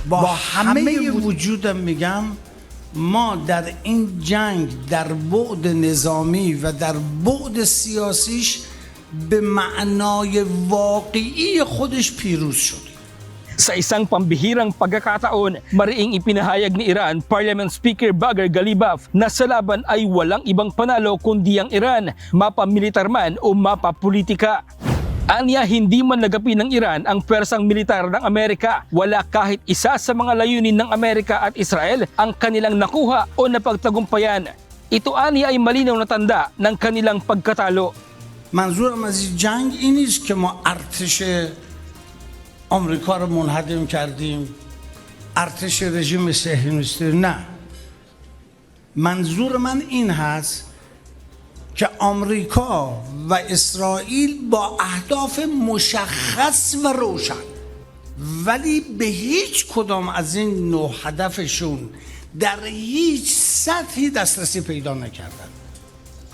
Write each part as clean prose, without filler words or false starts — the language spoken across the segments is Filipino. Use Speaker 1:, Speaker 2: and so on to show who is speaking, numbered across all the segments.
Speaker 1: با همه وجودم میگم ما در این جنگ در بعد نظامی و در بعد سیاسیش به معنای واقعی خودش پیروز شد.
Speaker 2: Sa isang pambihirang pagkakataon, mariing ipinahayag ni Iran Parliament Speaker Bagher Ghalibaf na sa laban ay walang ibang panalo kundi ang Iran, mapamilitar man o mapapolitika. Anya hindi man nagapi ng Iran ang pwersang militar ng Amerika. Wala kahit isa sa mga layunin ng Amerika at Israel ang kanilang nakuha o napagtagumpayan. Ito anya ay malinaw na tanda ng kanilang pagkatalo.
Speaker 1: منظورم از این جنگ این نیست که ما ارتش آمریکا رو منهدم کردیم، ارتش رژیم صهیونیستی، نه. منظور من این هست که آمریکا و اسرائیل با اهداف مشخص و روشن، ولی به هیچ کدام از این نوع هدفشون در هیچ سطحی دسترسی پیدا نکردن.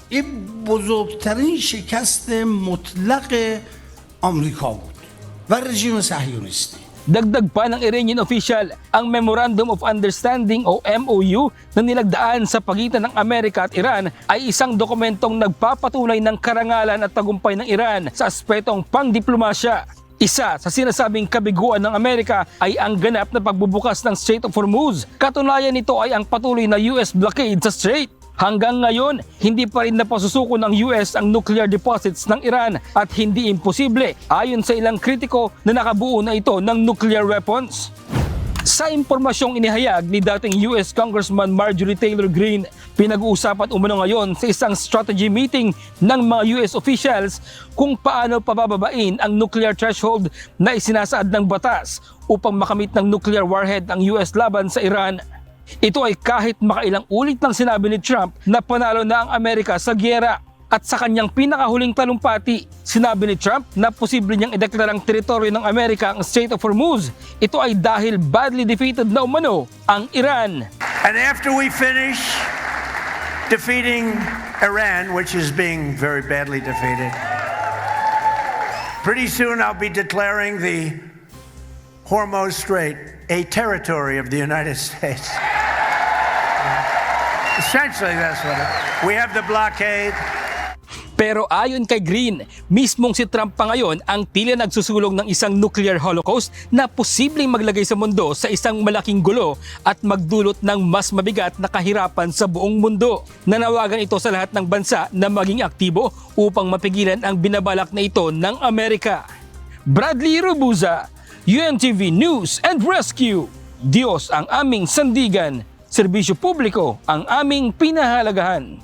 Speaker 1: این بزرگترین شکست مطلق آمریکا بود و رژیم صهیونیستی.
Speaker 2: Dagdag pa ng Iranian official, ang Memorandum of Understanding o MOU na nilagdaan sa pagitan ng Amerika at Iran ay isang dokumentong nagpapatunay ng karangalan at tagumpay ng Iran sa aspetong pangdiplomasya. Isa sa sinasabing kabiguan ng Amerika ay ang ganap na pagbubukas ng Strait of Hormuz. Katunayan nito ay ang patuloy na US blockade sa strait. Hanggang ngayon, hindi pa rin napasusuko ng US ang nuclear deposits ng Iran at hindi imposible ayon sa ilang kritiko na nakabuo na ito ng nuclear weapons. Sa impormasyong inihayag ni dating US Congressman Marjorie Taylor Greene, pinag-uusapan umano ngayon sa isang strategy meeting ng mga US officials kung paano pabababain ang nuclear threshold na isinasaad ng batas upang makamit ng nuclear warhead ang US laban sa Iran. Ito ay kahit makailang ulit nang sinabi ni Trump na panalo na ang Amerika sa giyera. At sa kanyang pinakahuling talumpati, sinabi ni Trump na posible niyang ideklarang teritoryo ng Amerika ang Strait of Hormuz. Ito ay dahil badly defeated na umano ang Iran.
Speaker 3: And after we finish defeating Iran, which is being very badly defeated, pretty soon I'll be declaring the Hormuz Strait a territory of the United States. Essentially, that's what it is. We have the blockade.
Speaker 2: Pero ayon kay Greene, mismong si Trump pa ngayon ang tila nagsusulong ng isang nuclear holocaust na posibleng maglagay sa mundo sa isang malaking gulo at magdulot ng mas mabigat na kahirapan sa buong mundo. Nanawagan ito sa lahat ng bansa na maging aktibo upang mapigilan ang binabalak na ito ng Amerika. Bradley Robuza, UNTV News and Rescue. Diyos ang aming sandigan, serbisyo publiko ang aming pinahalagahan.